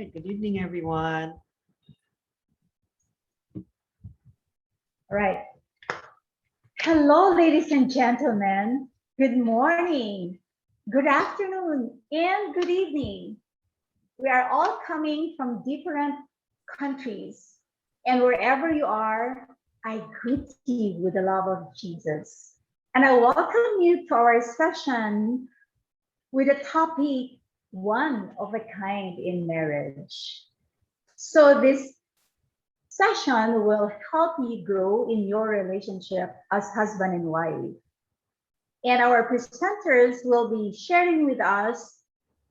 right, good evening, everyone. All right. Hello, ladies and gentlemen. Good morning, good afternoon, and good evening. We are all coming from different countries, and wherever you are, I greet you with the love of Jesus. And I welcome you to our session with the topic, one of a kind in marriage. So this session will help you grow in your relationship as husband and wife. And our presenters will be sharing with us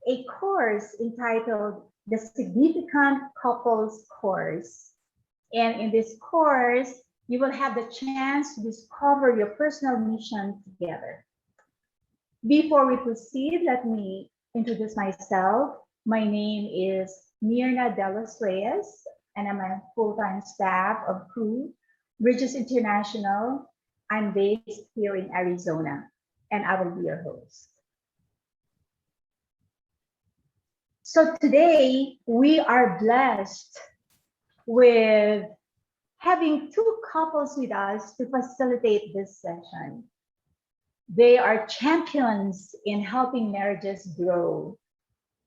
a course entitled the Significant Couples Course. And in this course, you will have the chance to discover your personal mission together. Before we proceed, let me introduce myself. My name is Mirna De Los Reyes, and I'm a full-time staff of Crew Bridges International. I'm based here in Arizona, and I will be your host. So today, we are blessed with having two couples with us to facilitate this session. They are champions in helping marriages grow.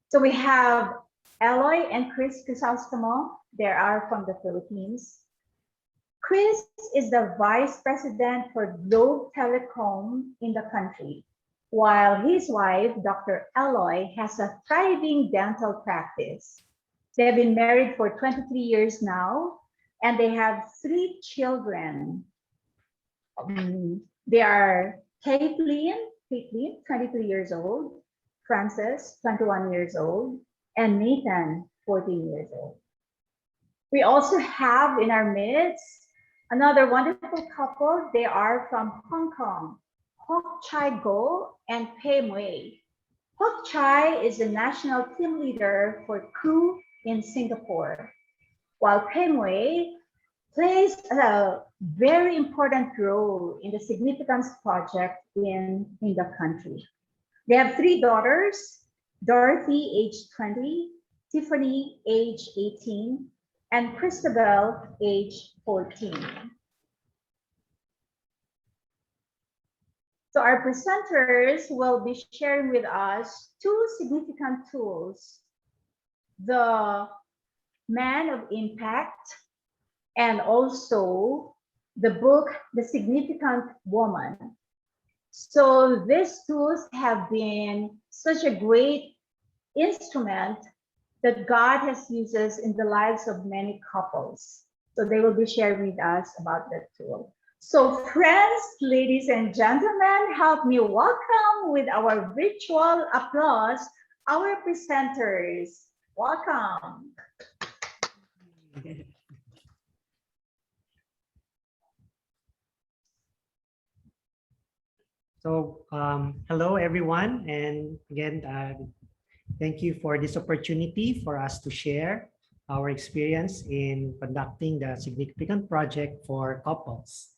So we have Eloy and Chris Crisostamo. They are from the Philippines. Chris is the Vice President for Globe Telecom in the country, while his wife, Dr. Eloy, has a thriving dental practice. They've been married for 23 years now, and they have 3 children. They are Caitlin, 23 years old, Francis, 21 years old, and Nathan, 14 years old. We also have in our midst another wonderful couple. They are from Hong Kong, Hock Chai Go and Pei Mui. Hock Chai is the national team leader for Crew in Singapore, while Pei Mui plays a very important role in the Significance Project in the country. They have 3 daughters, Dorothy, age 20, Tiffany, age 18, and Christabel, age 14. So our presenters will be sharing with us 2 significant tools: the Man of Impact, and also the book, The Significant Woman. So these tools have been such a great instrument that God has used in the lives of many couples. So they will be sharing with us about that tool. So friends, ladies and gentlemen, help me welcome with our virtual applause our presenters. Welcome. So, hello everyone, and again, thank you for this opportunity for us to share our experience in conducting the Significant Project for couples.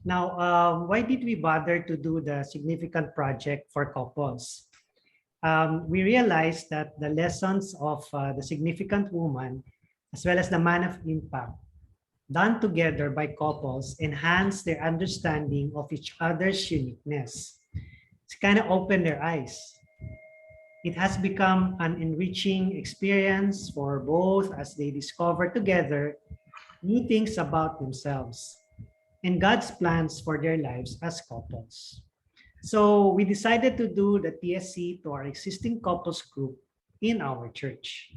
Now, why did we bother to do the Significant Project for couples? We realized that the lessons of the Significant Woman, as well as the Man of Impact, done together by couples, enhance their understanding of each other's uniqueness. It's kind of opened their eyes. It has become an enriching experience for both as they discover together new things about themselves and God's plans for their lives as couples. So we decided to do the TSC to our existing couples group in our church.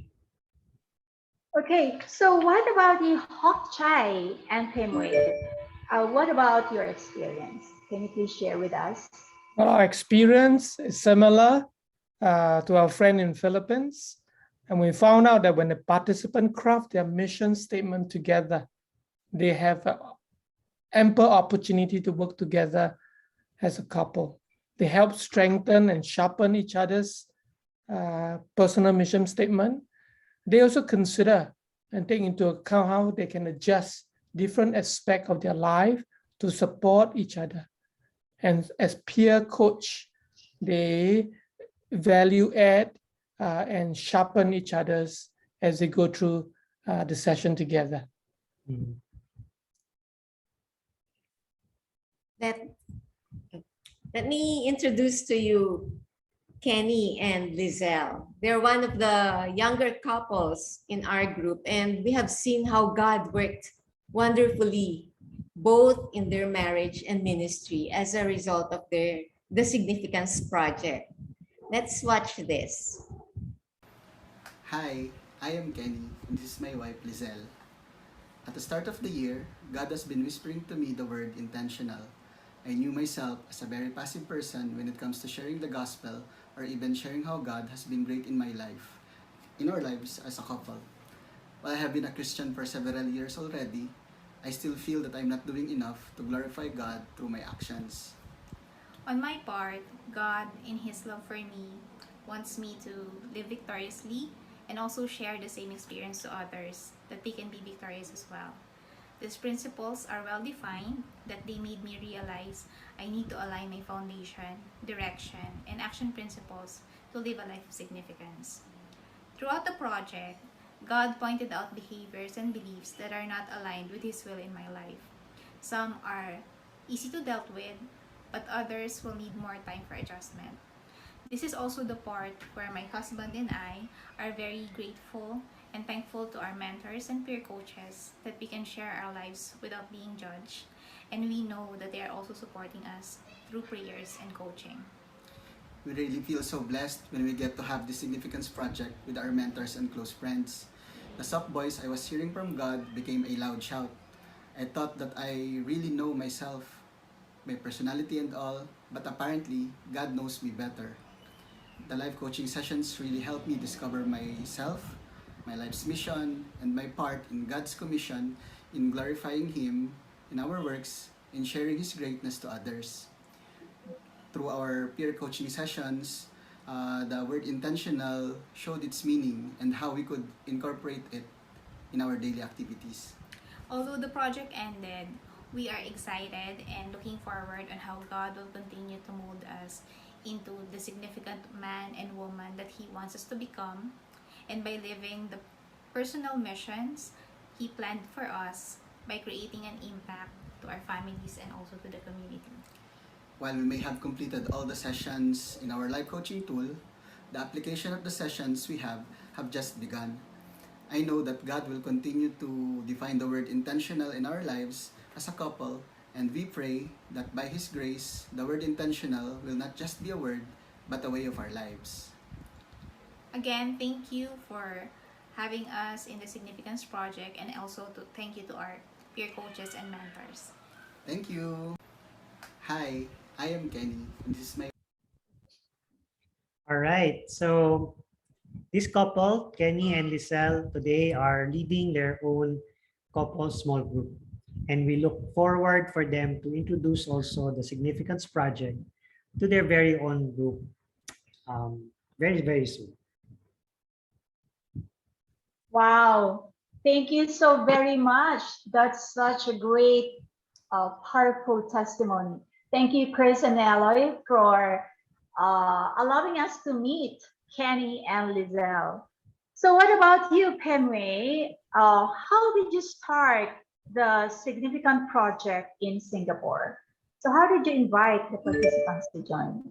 Okay, so what about the Hock Chai and Pei Mui? What about your experience? Can you please share with us? Well, our experience is similar to our friend in Philippines. And we found out that when the participants craft their mission statement together, they have ample opportunity to work together as a couple. They help strengthen and sharpen each other's personal mission statement. They also consider and take into account how they can adjust different aspects of their life to support each other. And as peer coach, they value add and sharpen each other's as they go through the session together. Mm. Let me introduce to you Kenny and Lizelle. They're one of the younger couples in our group, and we have seen how God worked wonderfully both in their marriage and ministry as a result of the Significance Project. Let's watch this. Hi, I am Kenny, and this is my wife Lizelle. At the start of the year, God has been whispering to me the word intentional. I knew myself as a very passive person when it comes to sharing the gospel or even sharing how God has been great in my life, in our lives as a couple. While I have been a Christian for several years already, I still feel that I'm not doing enough to glorify God through my actions. On my part, God, in His love for me, wants me to live victoriously and also share the same experience to others, that they can be victorious as well. These principles are well defined, that they made me realize I need to align my foundation, direction, and action principles to live a life of significance. Throughout the project, God pointed out behaviors and beliefs that are not aligned with His will in my life. Some are easy to deal with, but others will need more time for adjustment. This is also the part where my husband and I are very grateful and thankful to our mentors and peer coaches that we can share our lives without being judged, and we know that they are also supporting us through prayers and coaching. We really feel so blessed when we get to have this significance project with our mentors and close friends. The soft voice I was hearing from God became a loud shout. I thought that I really know myself, my personality and all, but apparently God knows me better. The life coaching sessions really helped me discover myself, my life's mission, and my part in God's commission in glorifying Him in our works and sharing His greatness to others. Through our peer coaching sessions, the word intentional showed its meaning and how we could incorporate it in our daily activities. Although the project ended, we are excited and looking forward on how God will continue to mold us into the significant man and woman that He wants us to become, and by living the personal missions He planned for us by creating an impact to our families and also to the community. While we may have completed all the sessions in our life coaching tool, the application of the sessions we have just begun. I know that God will continue to define the word intentional in our lives as a couple, and we pray that by His grace, the word intentional will not just be a word, but a way of our lives. Again, thank you for having us in the Significance Project, and also to thank you to our peer coaches and mentors. Thank you. Hi, I am Kenny, and this is my All right. So this couple, Kenny and Lizelle, today are leading their own couple small group. And we look forward for them to introduce also the Significance Project to their very own group very, very soon. Wow. Thank you so very much. That's such a great, powerful testimony. Thank you, Chris and Eloy, for allowing us to meet Kenny and Lizelle. So what about you, Pemway? How did you start the Significant Project in Singapore? So how did you invite the participants to join?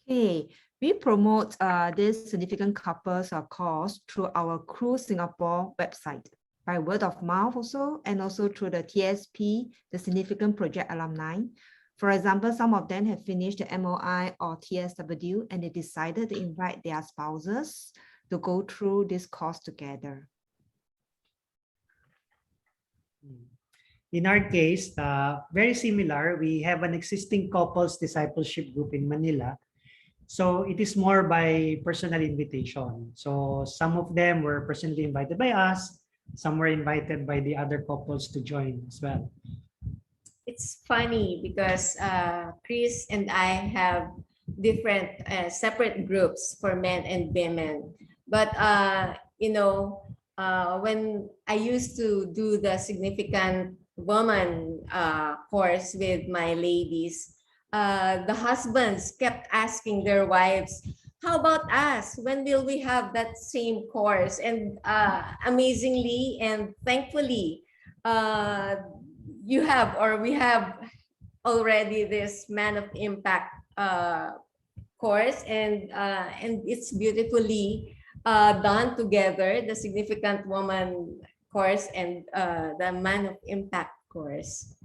Okay, we promote this significant couples course through our Cruise Singapore website by word of mouth also, and also through the TSP, the Significant Project alumni. For example, some of them have finished the MOI or TSW and they decided to invite their spouses to go through this course together. In our case, very similar. We have an existing couples discipleship group in Manila. So it is more by personal invitation. So some of them were personally invited by us. Some were invited by the other couples to join as well. It's funny because Chris and I have different separate groups for men and women. But when I used to do the Significant Woman course with my ladies, the husbands kept asking their wives, how about us? When will we have that same course? And amazingly and thankfully, you have, or we have already, this Man of Impact course, and it's beautifully done together, the Significant Woman course and the Man of Impact course.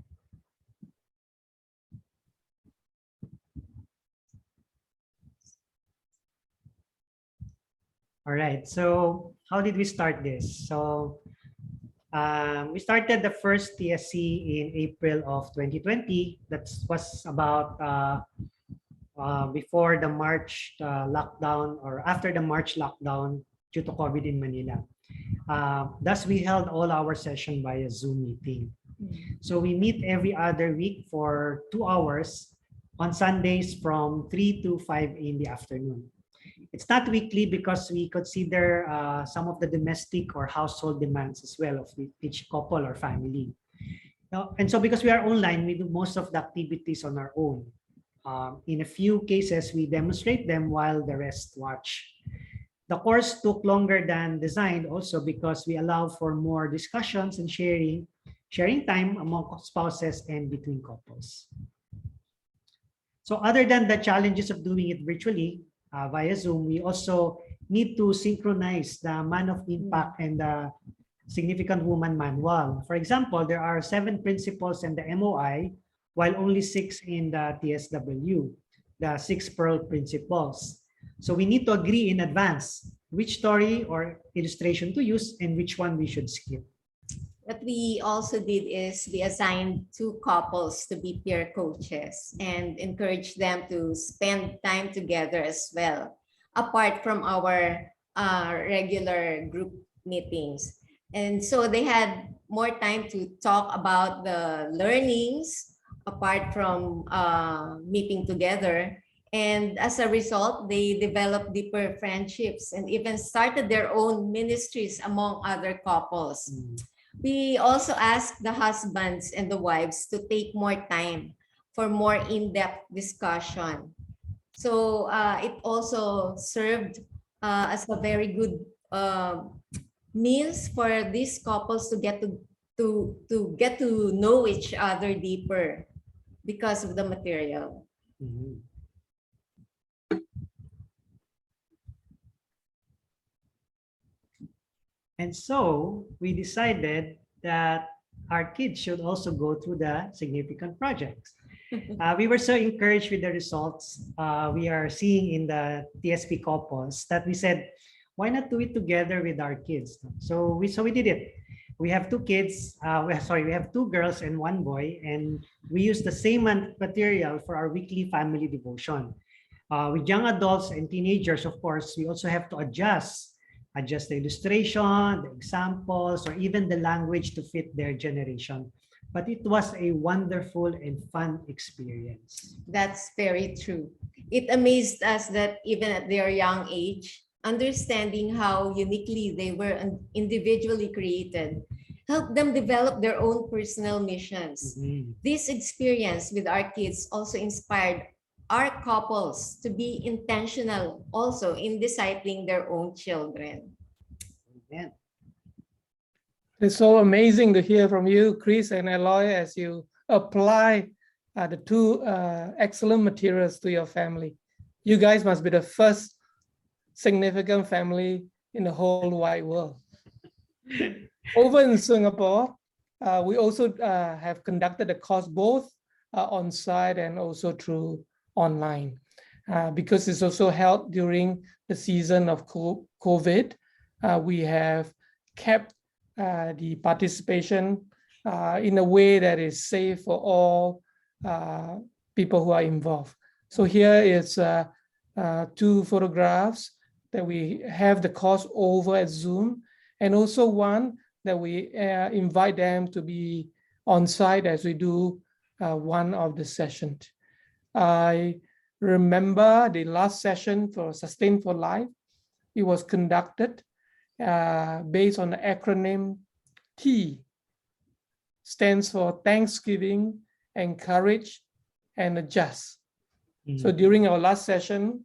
All right. So how did we start this? So we started the first TSC in April of 2020. That was about before the March lockdown, or after the March lockdown due to COVID in Manila. Thus, we held all our session via Zoom meeting. So we meet every other week for 2 hours on Sundays from 3 to 5 in the afternoon. It's not weekly because we consider some of the domestic or household demands as well of each couple or family. Now, and so because we are online, we do most of the activities on our own. In a few cases, we demonstrate them while the rest watch. The course took longer than designed also because we allow for more discussions and sharing time among spouses and between couples. So other than the challenges of doing it virtually via Zoom, we also need to synchronize the Man of Impact and the Significant Woman Manual. For example, there are 7 principles in the MOI, while only 6 in the TSW, the 6 Pearl Principles. So we need to agree in advance which story or illustration to use and which one we should skip. What we also did is we assigned 2 couples to be peer coaches and encouraged them to spend time together as well, apart from our regular group meetings. And so they had more time to talk about the learnings apart from meeting together. And as a result, they developed deeper friendships and even started their own ministries among other couples. We also asked the husbands and the wives to take more time for more in-depth discussion. So it also served as a very good means for these couples to get to know each other deeper because of the material. Mhm. And so we decided that our kids should also go through the significant projects. We were so encouraged with the results we are seeing in the TSP couples that we said, why not do it together with our kids? So we did it. We have 2 kids, we have 2 girls and 1 boy, and we use the same material for our weekly family devotion. With young adults and teenagers, of course, we also have to adjust the illustration, the examples, or even the language to fit their generation. But it was a wonderful and fun experience. That's very true. It amazed us that even at their young age, understanding how uniquely they were individually created helped them develop their own personal missions. Mhm. This experience with our kids also inspired our couples to be intentional also in discipling their own children. Amen. It's so amazing to hear from you, Chris and Eloy, as you apply the 2 excellent materials to your family. You guys must be the first significant family in the whole wide world. Over in Singapore, we also have conducted a course both on site and also through online, because it's also held during the season of COVID. We have kept the participation in a way that is safe for all people who are involved. So here is 2 photographs that we have the course over at Zoom, and also one that we invite them to be on site as we do one of the sessions. I remember the last session for Sustain for Life. It was conducted based on the acronym T, stands for Thanksgiving, Encourage, and Adjust. So during our last session,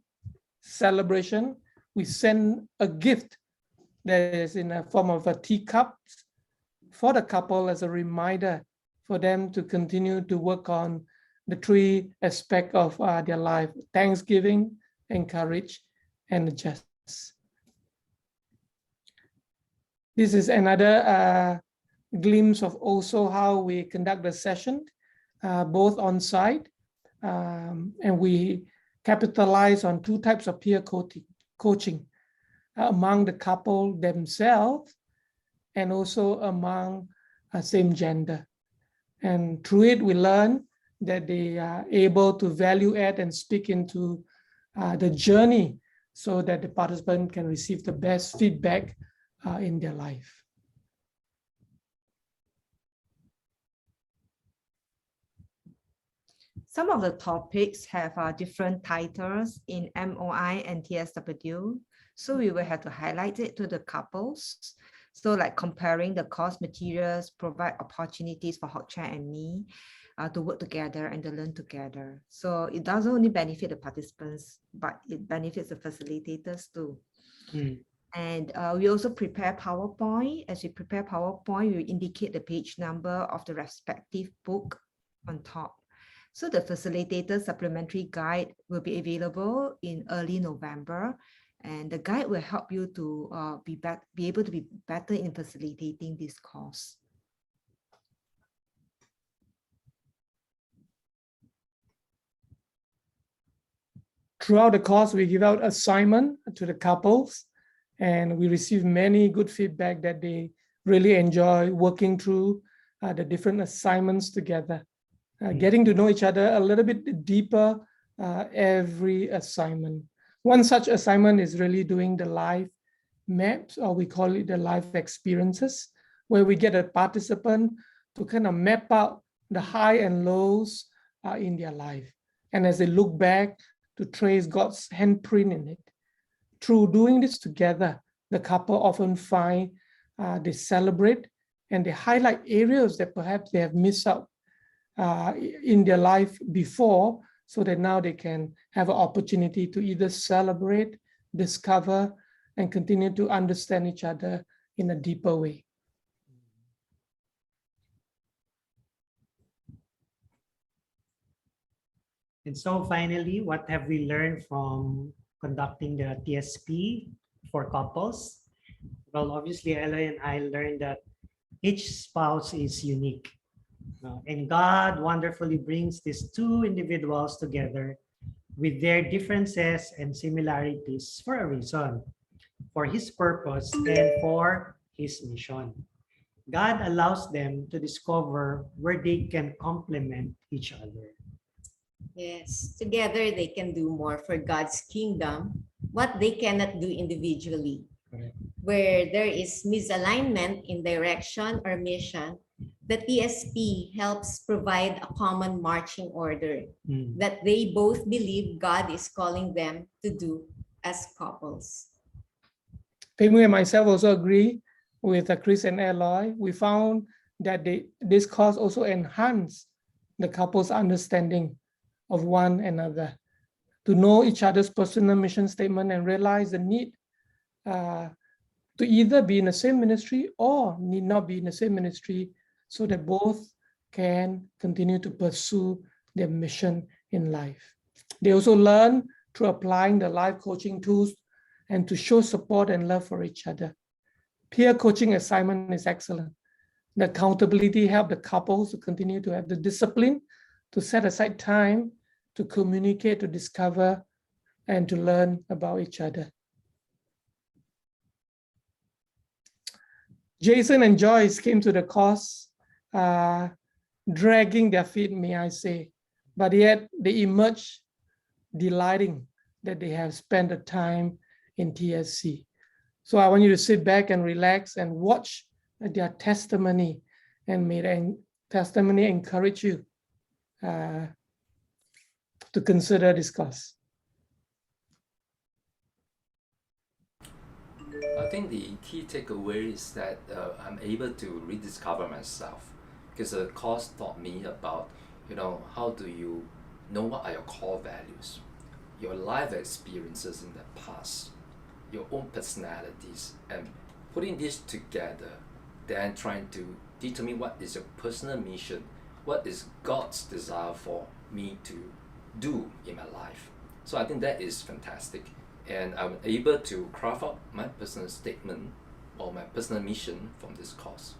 celebration, we send a gift that is in a form of a teacup for the couple as a reminder for them to continue to work on the three aspects of their life: thanksgiving, encourage, and adjust. This is another glimpse of also how we conduct the session, both on site, and we capitalize on two types of peer coaching among the couple themselves and also among same gender. And through it, we learn that they are able to value add and speak into the journey so that the participant can receive the best feedback in their life. Some of the topics have different titles in MOI and TSW, so we will have to highlight it to the couples. So like comparing the course materials, provide opportunities for Hot Chair and me to work together and to learn together. So it doesn't only benefit the participants, but it benefits the facilitators too. And we also prepare PowerPoint. As we prepare PowerPoint, we indicate the page number of the respective book on top. So the facilitator supplementary guide will be available in early November, and the guide will help you to be able to be better in facilitating this course. Throughout the course, we give out assignment to the couples, and we receive many good feedback that they really enjoy working through the different assignments together. Getting to know each other a little bit deeper every assignment. One such assignment is really doing the life maps, or we call it the life experiences, where we get a participant to kind of map out the high and lows in their life. And as they look back, to trace God's handprint in it. Through doing this together, the couple often find they celebrate and they highlight areas that perhaps they have missed out in their life before, so that now they can have an opportunity to either celebrate, discover, and continue to understand each other in a deeper way. And so finally, what have we learned from conducting the TSP for couples? Well, obviously, Ella and I learned that each spouse is unique. And God wonderfully brings these two individuals together with their differences and similarities for a reason, for His purpose and for His mission. God allows them to discover where they can complement each other. Yes, together they can do more for God's kingdom, what they cannot do individually. Correct. Where there is misalignment in direction or mission, the TSP helps provide a common marching order that they both believe God is calling them to do as couples. Pingwei and myself also agree with Chris and Eloy. We found that this course also enhanced the couple's understanding of one another, to know each other's personal mission statement and realize the need to either be in the same ministry or need not be in the same ministry, so that both can continue to pursue their mission in life. They also learn through applying the life coaching tools and to show support and love for each other. Peer coaching assignment is excellent. The accountability helps the couples to continue to have the discipline to set aside time to communicate, to discover, and to learn about each other. Jason and Joyce came to the course dragging their feet, may I say, but yet they emerged delighting that they have spent the time in TSC. So I want you to sit back and relax and watch their testimony, and may their testimony encourage you to consider this course. I think the key takeaway is that I'm able to rediscover myself, because the course taught me about, how do you know what are your core values. your life experiences in the past, your own personalities, and putting this together, then trying to determine what is your personal mission, what is God's desire for me to do in my life. So I think that is fantastic. And I'm able to craft out my personal statement or my personal mission from this course.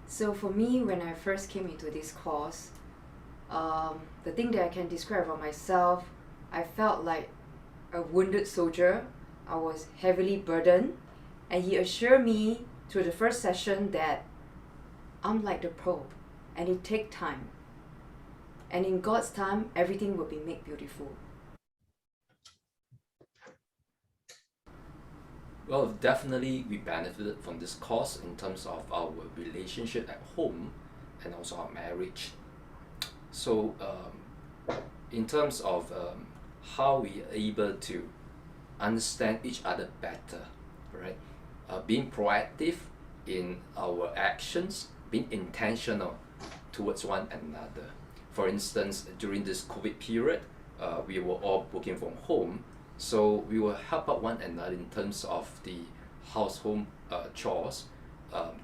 So for me, when I first came into this course, the thing that I can describe about myself, I felt like a wounded soldier. I was heavily burdened, and he assured me through the first session that I'm like the probe, and it takes time. And in God's time, everything will be made beautiful. Well, definitely we benefited from this course in terms of our relationship at home and also our marriage. So in terms of how we are able to understand each other better, right? Being proactive in our actions, being intentional towards one another. For instance, during this COVID period, we were all working from home, so we will help out one another in terms of the household chores,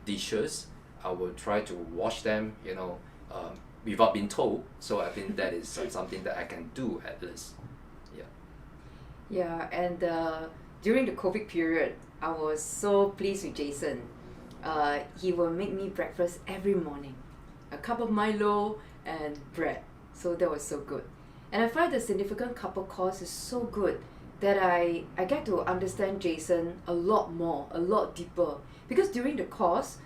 dishes. I will try to wash them, without being told. So I think that is something that I can do at least. Yeah. Yeah, and during the COVID period, I was so pleased with Jason. He will make me breakfast every morning, a cup of Milo and bread. So that was so good. And I find the significant couple course is so good that I get to understand Jason a lot more, a lot deeper. Because during the course,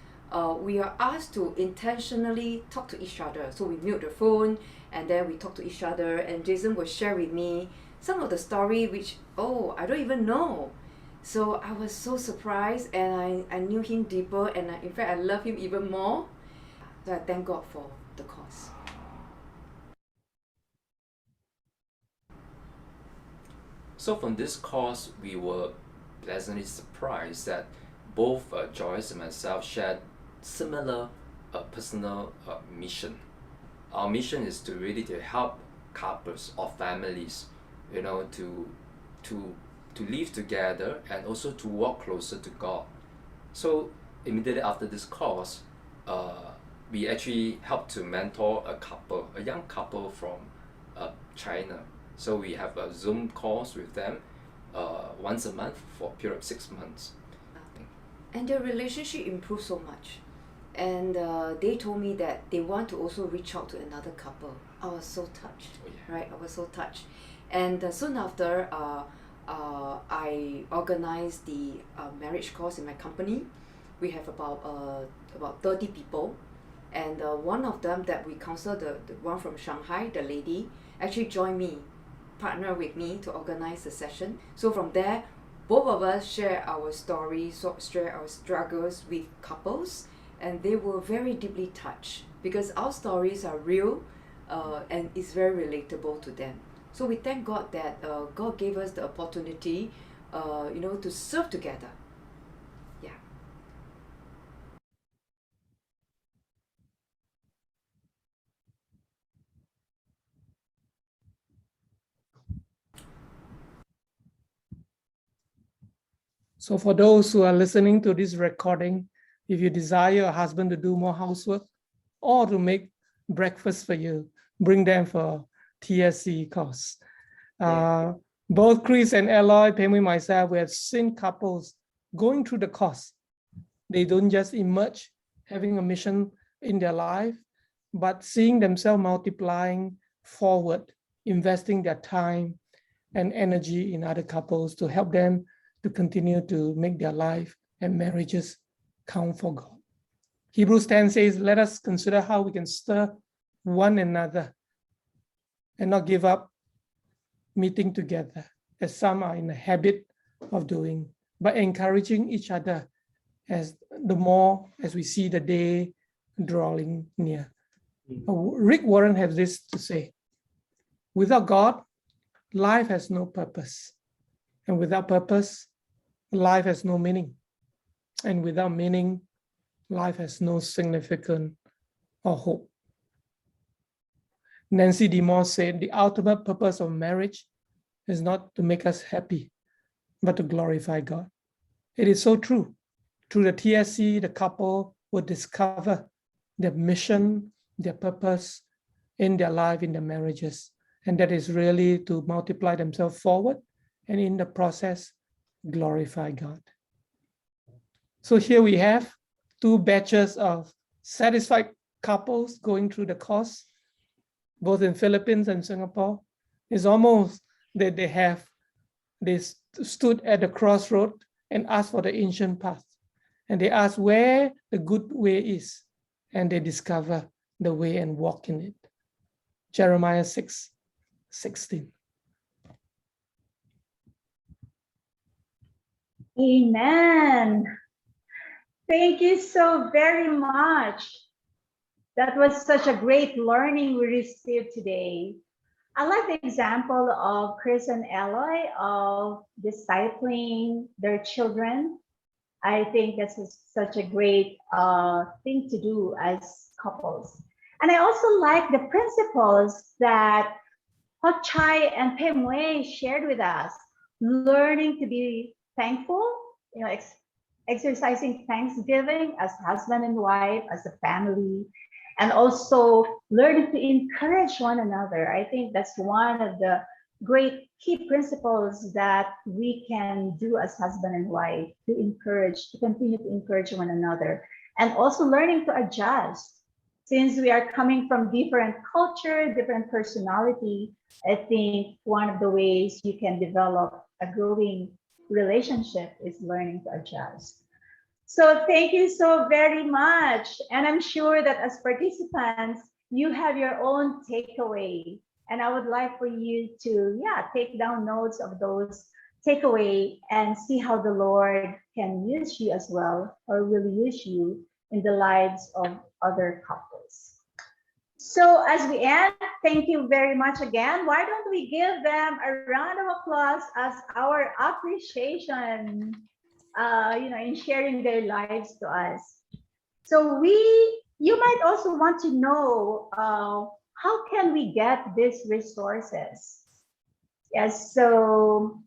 we are asked to intentionally talk to each other. So we mute the phone and then we talk to each other, and Jason will share with me some of the story which, I don't even know. So I was so surprised, and I knew him deeper, and in fact I love him even more. So I thank God for the course. So from this course, we were pleasantly surprised that both Joyce and myself shared similar personal mission. Our mission is to really to help couples or families, to live together and also to walk closer to God. So immediately after this course, we actually helped to mentor a young couple from China. So we have a Zoom calls with them once a month for a period of 6 months. And their relationship improved so much. And they told me that they want to also reach out to another couple. I was so touched, right? I was so touched. And soon after, I organized the marriage course in my company. We have about 30 people. And one of them that we counseled, the one from Shanghai, the lady, actually joined me, partner with me to organize the session. So from there, both of us share our stories, share our struggles with couples, and they were very deeply touched because our stories are real and it's very relatable to them. So we thank God that God gave us the opportunity, to serve together. Yeah. So for those who are listening to this recording, if you desire a husband to do more housework or to make breakfast for you, bring them for TSC course. Both Chris and Eloy, Pemi, myself, we have seen couples going through the course. They don't just emerge having a mission in their life, but seeing themselves multiplying forward, investing their time and energy in other couples to help them to continue to make their life and marriages count for God. Hebrews 10 says, let us consider how we can stir one another and not give up meeting together, as some are in the habit of doing, but encouraging each other as we see the day drawing near. Rick Warren has this to say: without God, life has no purpose. And without purpose, life has no meaning. And without meaning, life has no significance or hope. Nancy DeMoss said, the ultimate purpose of marriage is not to make us happy, but to glorify God. It is so true. Through the TSC, the couple will discover their mission, their purpose in their life, in their marriages. And that is really to multiply themselves forward and in the process, glorify God. So here we have 2 batches of satisfied couples going through the course, both in Philippines and Singapore. It's almost that they stood at the crossroad and asked for the ancient path. And they asked where the good way is, and they discover the way and walk in it. Jeremiah 6:16. Amen. Thank you so very much. That was such a great learning we received today. I like the example of Chris and Eloy of discipling their children. I think that's such a great thing to do as couples. And I also like the principles that Hok Chai and Pem Wei shared with us. Learning to be thankful, exercising thanksgiving as husband and wife, as a family, and also learning to encourage one another. I think that's one of the great key principles that we can do as husband and wife, to continue to encourage one another, and also learning to adjust. Since we are coming from different culture, different personality, I think one of the ways you can develop a growing relationship is learning to adjust. So thank you so very much. And I'm sure that as participants, you have your own takeaway. And I would like for you to, take down notes of those takeaway and see how the Lord can use you as well, or will use you in the lives of other couples. So as we end, thank you very much again. Why don't we give them a round of applause as our appreciation, in sharing their lives to us. So you might also want to know, how can we get these resources? Yes, so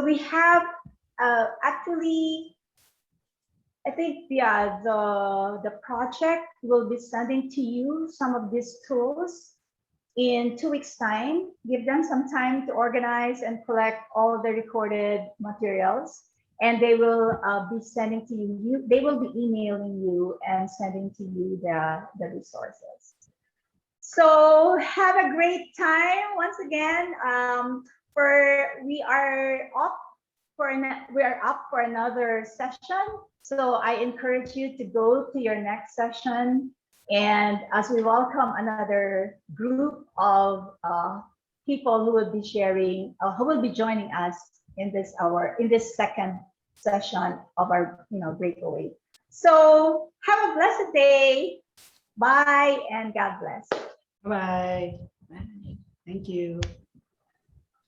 we have actually, I think the project will be sending to you some of these tools in 2 weeks' time. Give them some time to organize and collect all the recorded materials, and they will be sending to you. They will be emailing you and sending to you the resources. So have a great time once again. We are up for another session. So I encourage you to go to your next session. And as we welcome another group of people who will be sharing, who will be joining us in this second session of our breakaway. So have a blessed day. Bye and God bless. Bye. Thank you.